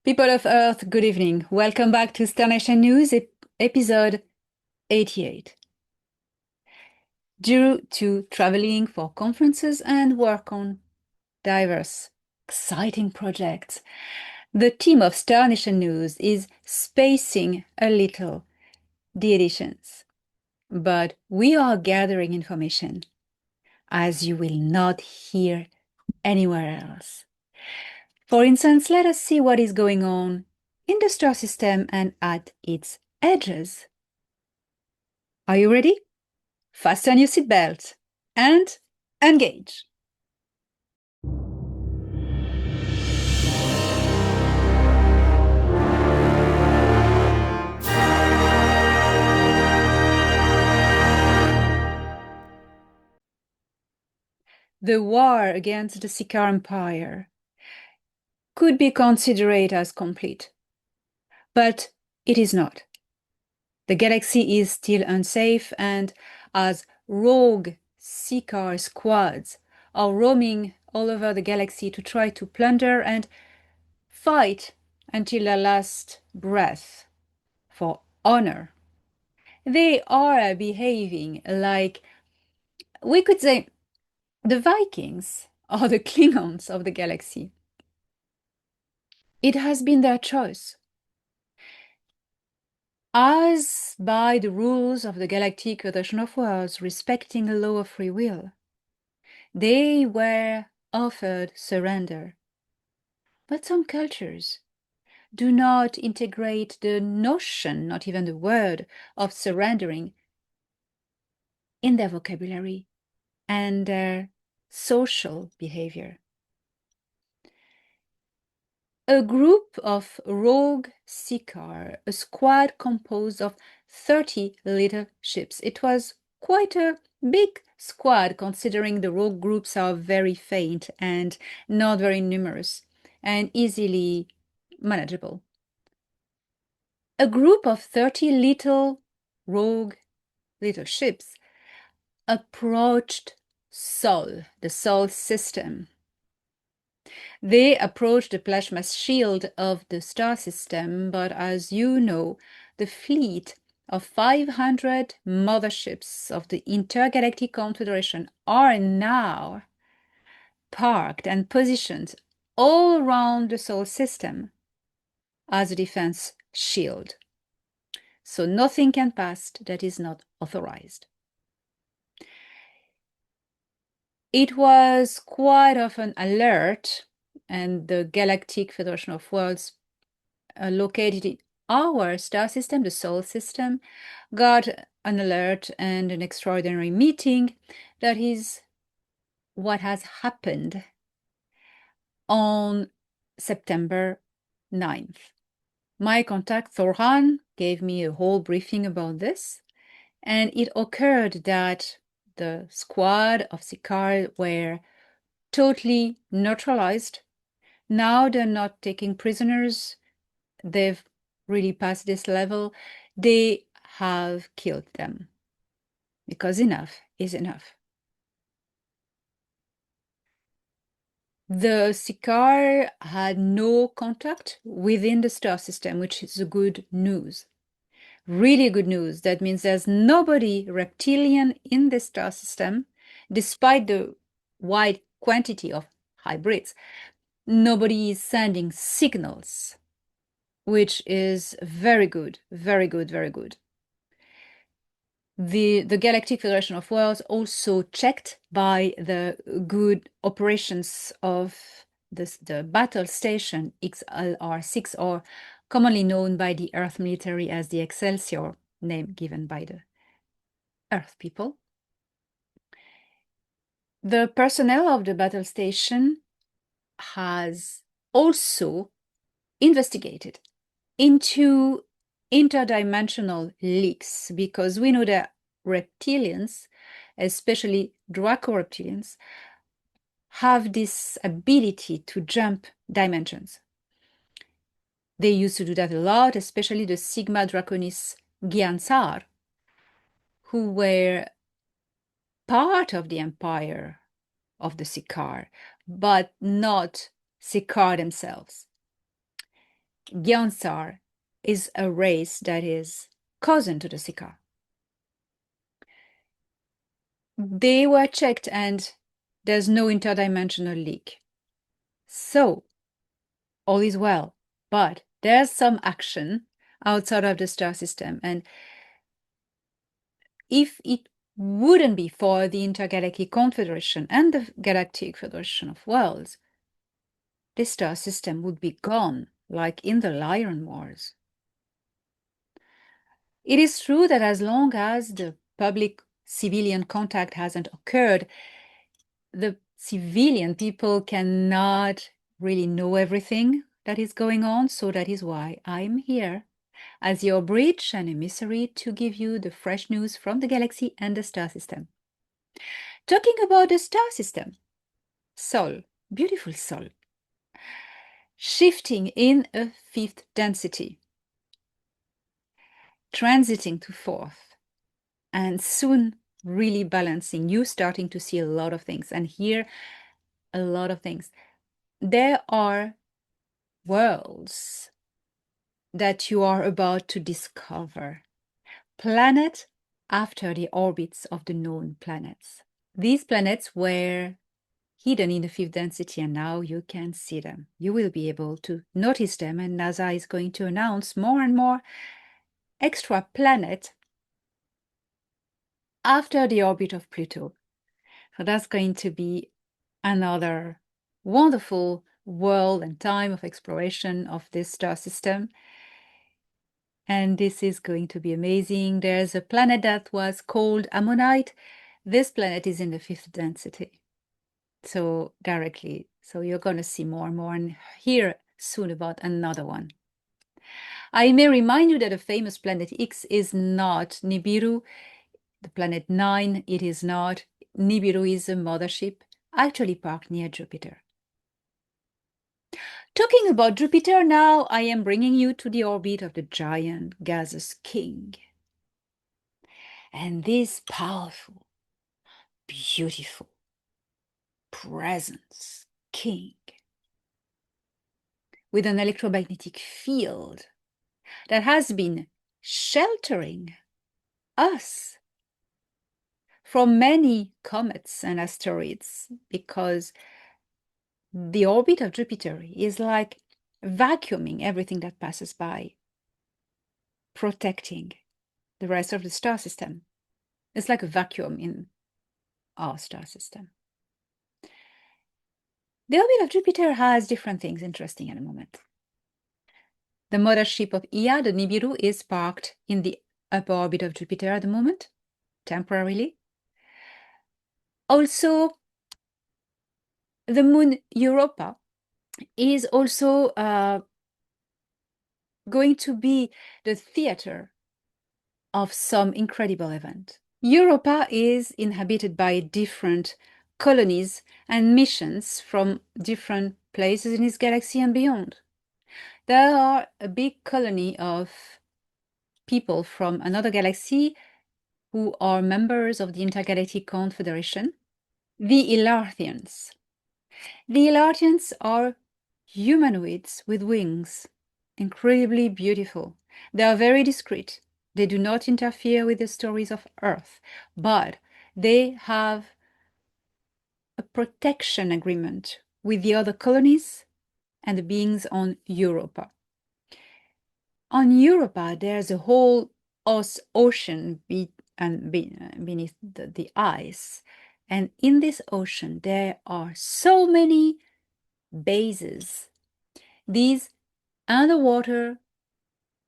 People of Earth, good evening. Welcome back to Star Nation News, episode 88. Due to traveling for conferences and work on diverse, exciting projects, the team of Star Nation News is spacing a little the editions. But we are gathering information, as you will not hear anywhere else. For instance, let us see what is going on in the star system and at its edges. Are you ready? Fasten your seatbelt and engage. The war against the Ciakahrr Empire could be considered as complete, but it is not. The galaxy is still unsafe, and as rogue Ciakahrr squads are roaming all over the galaxy to try to plunder and fight until their last breath for honor, they are behaving like, we could say, the Vikings or the Klingons of the galaxy. It has been their choice. As by the rules of the Galactic Federation of Worlds respecting a law of free will, they were offered surrender. But some cultures do not integrate the notion, not even the word, of surrendering in their vocabulary and their social behavior. A group of rogue Ciakahrr, a squad composed of 30 little ships. It was quite a big squad considering the rogue groups are very faint and not very numerous and easily manageable. A group of 30 little rogue little ships approached Sol, the Sol system. They approached the plasma shield of the star system, but as you know, the fleet of 500 motherships of the Intergalactic Confederation are now parked and positioned all around the Sol system as a defense shield. So nothing can pass that is not authorized. It was quite of an alert, and the Galactic Federation of Worlds located in our star system, the Sol system, got an alert and an extraordinary meeting. That is what has happened on September 9th. My contact, Thorhan, gave me a whole briefing about this, and it occurred that the squad of Ciakahrr were totally neutralized. Now they're not taking prisoners. They've really passed this level. They have killed them because enough is enough. The Ciakahrr had no contact within the star system, which is good news. Really good news. That means there's nobody reptilian in the star system, despite the wide quantity of hybrids. Nobody is sending signals, which is very good, very good, very good. The Galactic Federation of Worlds also checked by the good operations of the battle station XLR-6, or commonly known by the Earth military as the Excelsior, name given by the Earth people. The personnel of the battle station has also investigated into interdimensional leaks, because we know that reptilians, especially Draco reptilians, have this ability to jump dimensions. They used to do that a lot, especially the Sigma Draconis Giansar, who were part of the empire of the Ciakahrr, but not Ciakahrr themselves. Ciakahrr is a race that is cousin to the Ciakahrr. They were checked and there's no interdimensional leak. So, all is well. But there's some action outside of the star system. And if it wouldn't be for the Intergalactic Confederation and the Galactic Federation of Worlds, the star system would be gone, like in the Lion Wars. It is true that as long as the public civilian contact hasn't occurred, the civilian people cannot really know everything that is going on. So that is why I'm here as your bridge and emissary to give you the fresh news from the galaxy and the star system. Talking about the star system, Sol, beautiful Sol, shifting in a fifth density, transiting to fourth, and soon really balancing. You starting to see a lot of things and hear a lot of things. There are worlds that you are about to discover, planet after the orbits of the known planets. These planets were hidden in the fifth density, and now you can see them. You will be able to notice them, and NASA is going to announce more and more extra planets after the orbit of Pluto. So that's going to be another wonderful world and time of exploration of this star system. And this is going to be amazing. There's a planet that was called Ammonite. This planet is in the fifth density. So directly. So you're going to see more and more and hear soon about another one. I may remind you that the famous planet X is not Nibiru. The planet 9, it is not. Nibiru is a mothership, actually parked near Jupiter. Talking about Jupiter now, I am bringing you to the orbit of the giant gaseous king. And this powerful, beautiful presence king with an electromagnetic field that has been sheltering us from many comets and asteroids, because the orbit of Jupiter is like vacuuming everything that passes by, protecting the rest of the star system. It's like a vacuum in our star system. The orbit of Jupiter has different things interesting at the moment. The mothership of Ea, the Nibiru, is parked in the upper orbit of Jupiter at the moment, temporarily. Also, the moon Europa is also going to be the theater of some incredible event. Europa is inhabited by different colonies and missions from different places in its galaxy and beyond. There are a big colony of people from another galaxy who are members of the Intergalactic Confederation, the Ilarthians. The Ilartians are humanoids with wings, incredibly beautiful. They are very discreet. They do not interfere with the stories of Earth, but they have a protection agreement with the other colonies and the beings on Europa. On Europa, there's a whole ocean beneath the ice. And in this ocean, there are so many bases, these underwater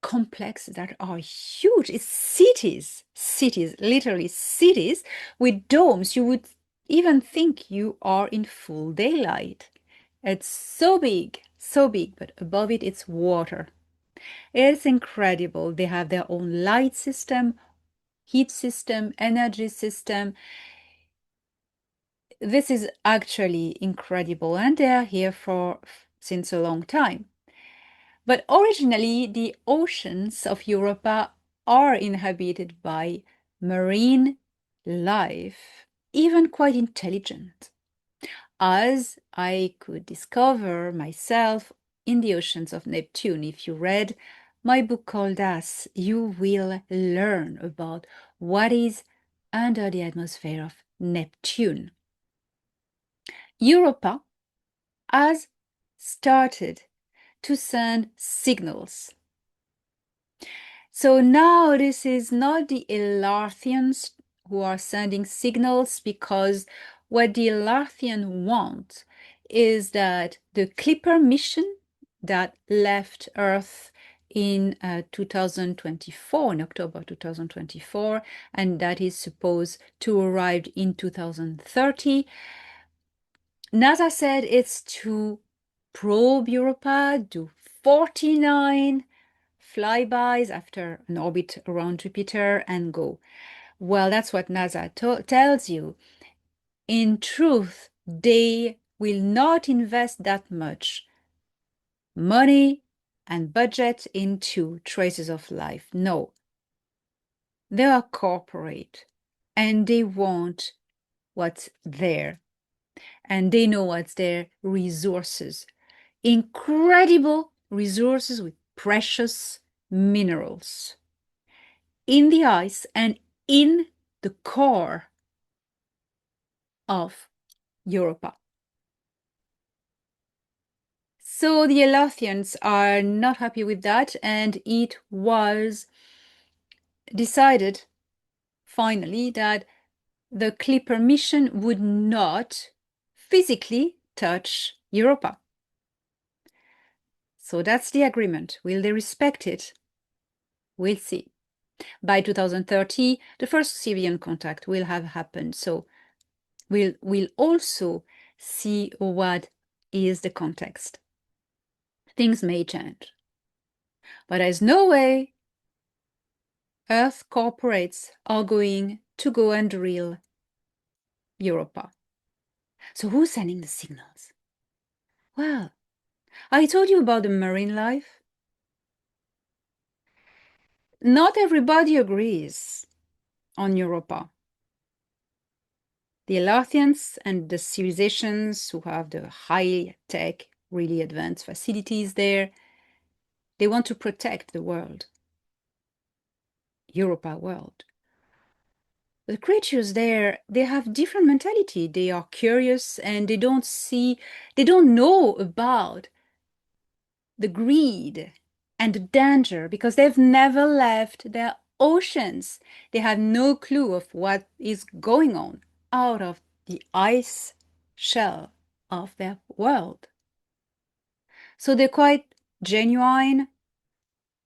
complexes that are huge. It's cities, literally cities with domes. You would even think you are in full daylight. It's so big, but above it, it's water. It's incredible. They have their own light system, heat system, energy system. This is actually incredible, and they are here since a long time. But originally, the oceans of Europa are inhabited by marine life, even quite intelligent, as I could discover myself in the oceans of Neptune. If you read my book called As, you will learn about what is under the atmosphere of Neptune. Europa has started to send signals. So now this is not the Elarthians who are sending signals, because what the Elarthians want is that the Clipper mission that left Earth in 2024, in October 2024, and that is supposed to arrive in 2030, NASA said it's to probe Europa, do 49 flybys after an orbit around Jupiter and go. Well, that's what NASA tells you. In truth, they will not invest that much money and budget into traces of life. No. They are corporate and they want what's there. And they know what's there: resources. Incredible resources with precious minerals in the ice and in the core of Europa. So the Elathians are not happy with that, and it was decided finally that the Clipper mission would not physically touch Europa. So that's the agreement. Will they respect it? We'll see. By 2030, the first civilian contact will have happened. So we'll also see what is the context. Things may change. But there's no way Earth corporates are going to go and drill Europa. So who's sending the signals? Well, I told you about the marine life. Not everybody agrees on Europa. The Elarthians and the civilizations who have the high-tech, really advanced facilities there, they want to protect the world, Europa world. The creatures there, they have different mentality. They are curious and they don't know about the greed and the danger because they've never left their oceans. They have no clue of what is going on out of the ice shell of their world. So they're quite genuine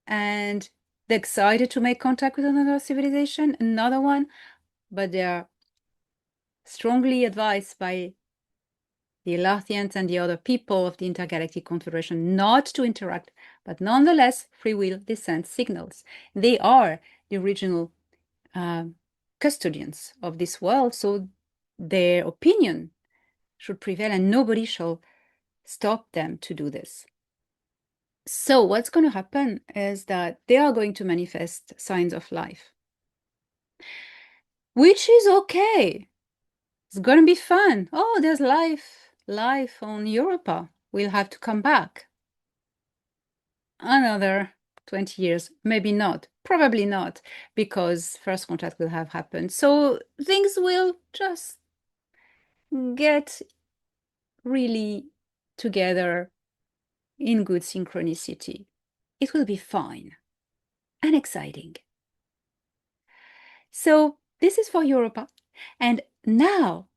and they're excited to make contact with another civilization, another one, but they're strongly advised by the Elarthians and the other people of the Intergalactic Confederation not to interact, but nonetheless, free will, they send signals. They are the original custodians of this world, so their opinion should prevail and nobody shall stop them to do this. So what's going to happen is that they are going to manifest signs of life, which is okay. It's going to be fun. Oh, there's life on Europa. We'll have to come back. Another 20 years, maybe not, probably not, because first contact will have happened. So things will just get really together in good synchronicity. It will be fine and exciting. So this is for Europa. And now,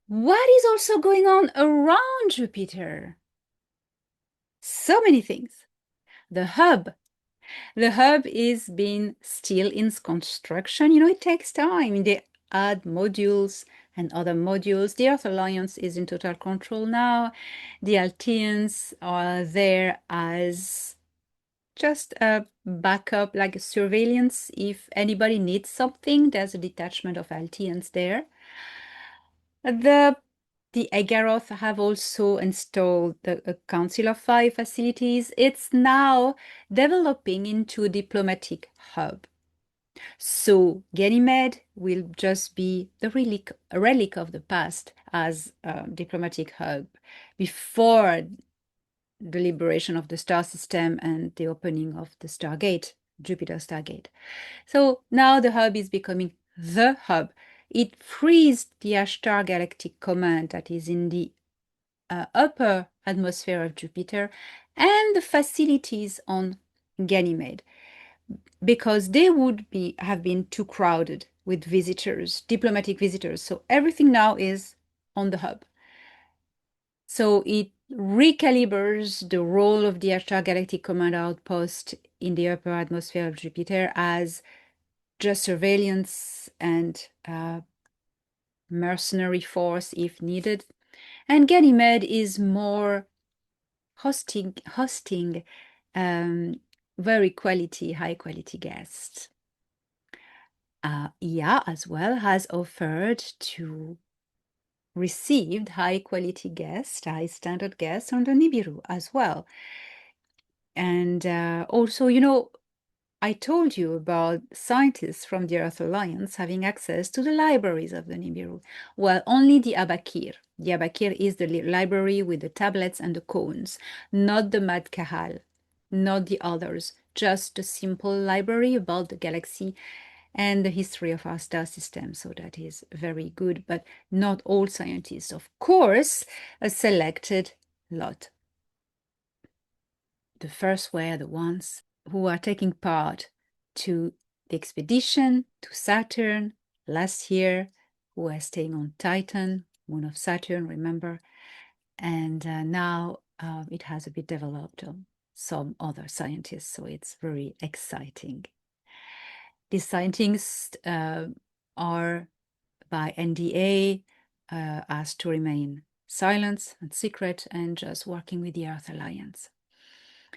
what is also going on around Jupiter? So many things. The hub. The hub is being still in construction. You know, it takes time. They add modules and other modules. The Earth Alliance is in total control now. The Alteans are there as just a backup, like a surveillance. If anybody needs something, there's a detachment of Alteans there. The Ciakahrr have also installed a Council of Five facilities. It's now developing into a diplomatic hub. So Ganymede will just be the relic of the past as a diplomatic hub. Before the liberation of the star system and the opening of the Stargate, Jupiter Stargate. So now the hub is becoming the hub. It frees the Ciakahrr Galactic Command that is in the upper atmosphere of Jupiter and the facilities on Ganymede, because they would have been too crowded with visitors, diplomatic visitors. So everything now is on the hub. So it recalibrates the role of the Ciakahrr Galactic Command Outpost in the upper atmosphere of Jupiter as just surveillance and mercenary force if needed. And Ganymede is more hosting very high quality guests. IA as well has offered to receive high quality guests, high standard guests on the Nibiru as well. And also, I told you about scientists from the Earth Alliance having access to the libraries of the Nibiru. Well, only the Abakir. The Abakir is the library with the tablets and the cones, not the Mad Kahal, not the others, just a simple library about the galaxy and the history of our star system. So that is very good, but not all scientists. Of course, a selected lot. The first were the ones who are taking part to the expedition to Saturn last year, who are staying on Titan, moon of Saturn, remember? And now it has a bit developed on some other scientists, so it's very exciting. These scientists are by NDA asked to remain silent and secret and just working with the Earth Alliance.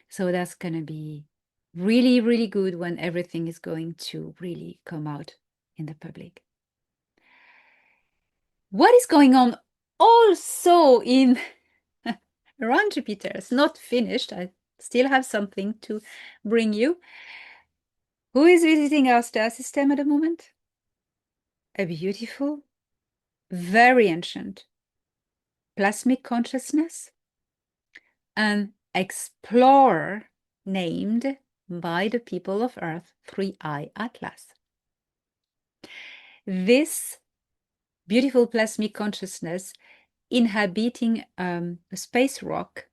So that's going to be really, really good when everything is going to really come out in the public. What is going on also in around Jupiter? It's not finished. I still have something to bring you. Who is visiting our star system at the moment? A beautiful, very ancient plasmic consciousness, an explorer named by the people of Earth 3I Atlas. This beautiful plasmic consciousness inhabiting a space rock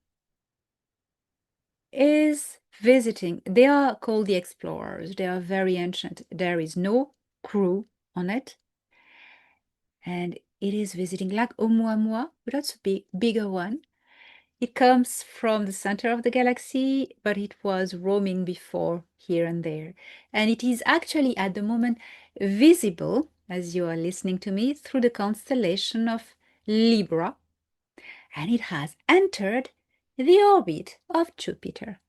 is visiting. They are called the explorers. They are very ancient. There is no crew on it. And it is visiting like Oumuamua, but that's a bigger one. It comes from the center of the galaxy, but it was roaming before here and there. And it is actually at the moment visible, as you are listening to me, through the constellation of Libra. And it has entered the orbit of Jupiter.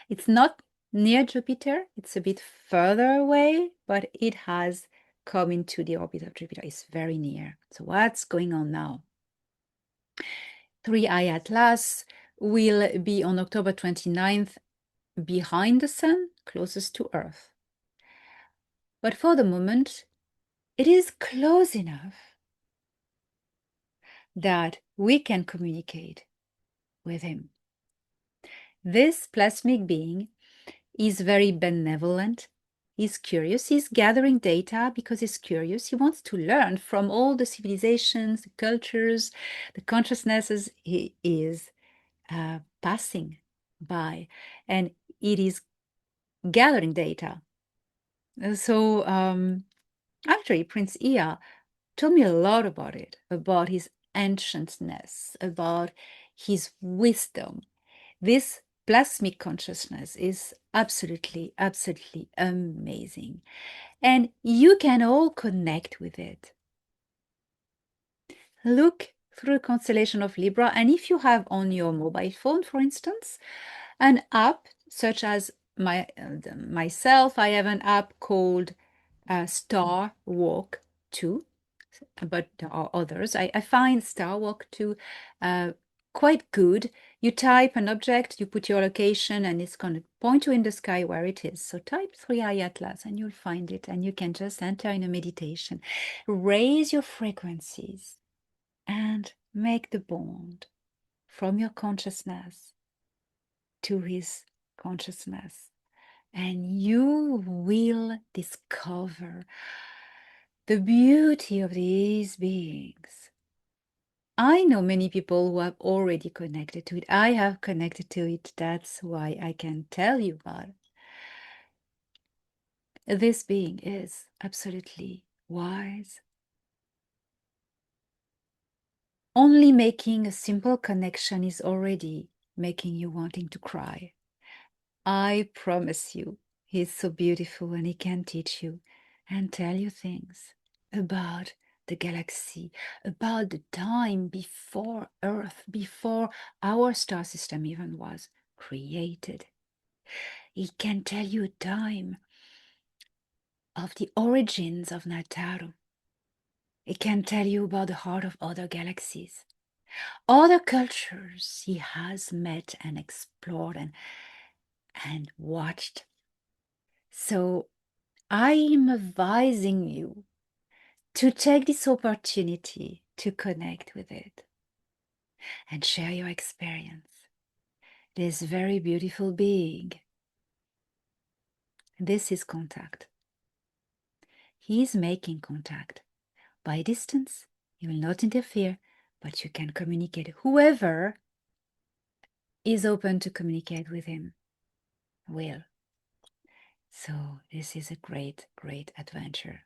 It's not near Jupiter, it's a bit further away, but it has come into the orbit of Jupiter. It's very near. So what's going on now? 3I Atlas will be on October 29th behind the Sun, closest to Earth. But for the moment, it is close enough that we can communicate with him. This plasmic being is very benevolent. He's curious. He's gathering data because he's curious. He wants to learn from all the civilizations, the cultures, the consciousnesses he is passing by, and it is gathering data. So actually, Prince Ea told me a lot about it, about his ancientness, about his wisdom. This plasmic consciousness is absolutely, absolutely amazing. And you can all connect with it. Look through the constellation of Libra, and if you have on your mobile phone, for instance, an app such as myself, I have an app called Star Walk 2, but there are others. I find Star Walk 2 quite good. You type an object, you put your location, and it's going to point you in the sky where it is. So type 3I Atlas and you'll find it, and you can just enter in a meditation. Raise your frequencies and make the bond from your consciousness to his consciousness, and you will discover the beauty of these beings. I know many people who have already connected to it. I have connected to it. That's why I can tell you about it. This being is absolutely wise. Only making a simple connection is already making you wanting to cry. I promise you, he's so beautiful and he can teach you and tell you things about the galaxy, about the time before Earth, before our star system even was created. He can tell you a time of the origins of Nataru. He can tell you about the heart of other galaxies, other cultures he has met and explored and watched. So I am advising you to take this opportunity to connect with it and share your experience. This very beautiful being. This is contact. He is making contact. By distance, he will not interfere, but you can communicate. Whoever is open to communicate with him will. So this is a great, great adventure.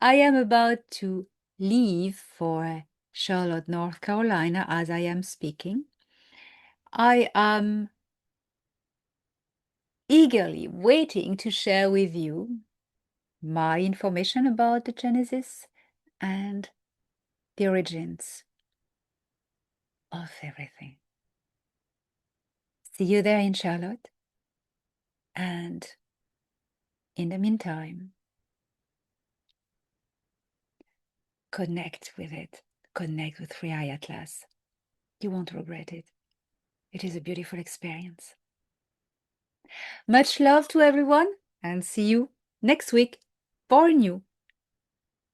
I am about to leave for Charlotte, North Carolina, as I am speaking. I am eagerly waiting to share with you my information about the Genesis and the origins of everything. See you there in Charlotte. And in the meantime, connect with it. Connect with Free Eye Atlas. You won't regret it. It is a beautiful experience. Much love to everyone, and see you next week for new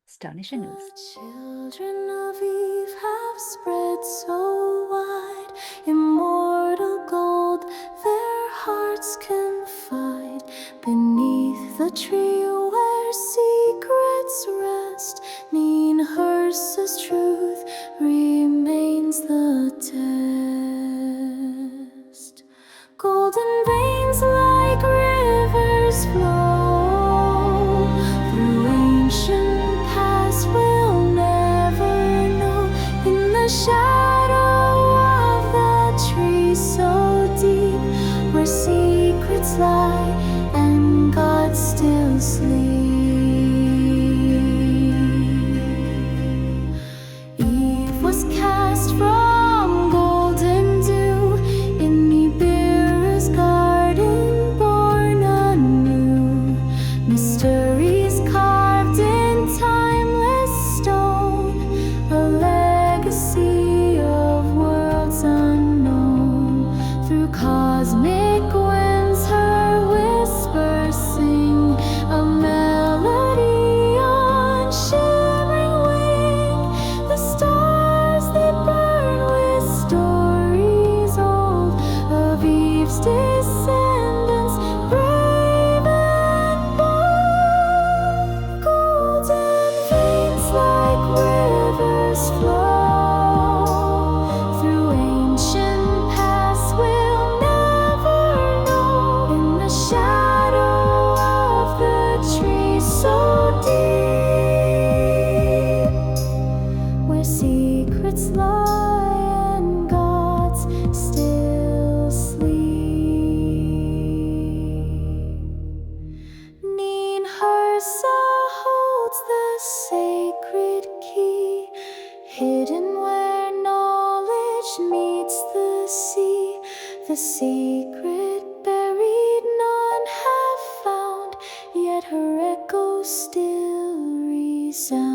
astonishing news. The children of Eve have spread so wide, immortal gold their hearts confide, beneath the tree where secrets rest. Ciakahrr's truth remains the test. Golden veins like rivers flow through ancient past we'll never know. In the shadow of the tree so deep, where secrets lie and God still sleeps. Eve was cast from golden dew in Nibiru's garden, born anew. Mysteries carved in timeless stone, a legacy of worlds unknown. Through cosmic winds her whispers sing, a melody on shimmering wing. The stars they burn with stories old of Eve's descendants, brave and bold. Golden veins like rivers flow through ancient paths we'll never know. In the shadow of the tree so deep, where secrets lie and gods still sleep. Ciakahrr holds the sacred key, hidden where knowledge meets the sea. The secret buried none have found, yet her echo still resounds.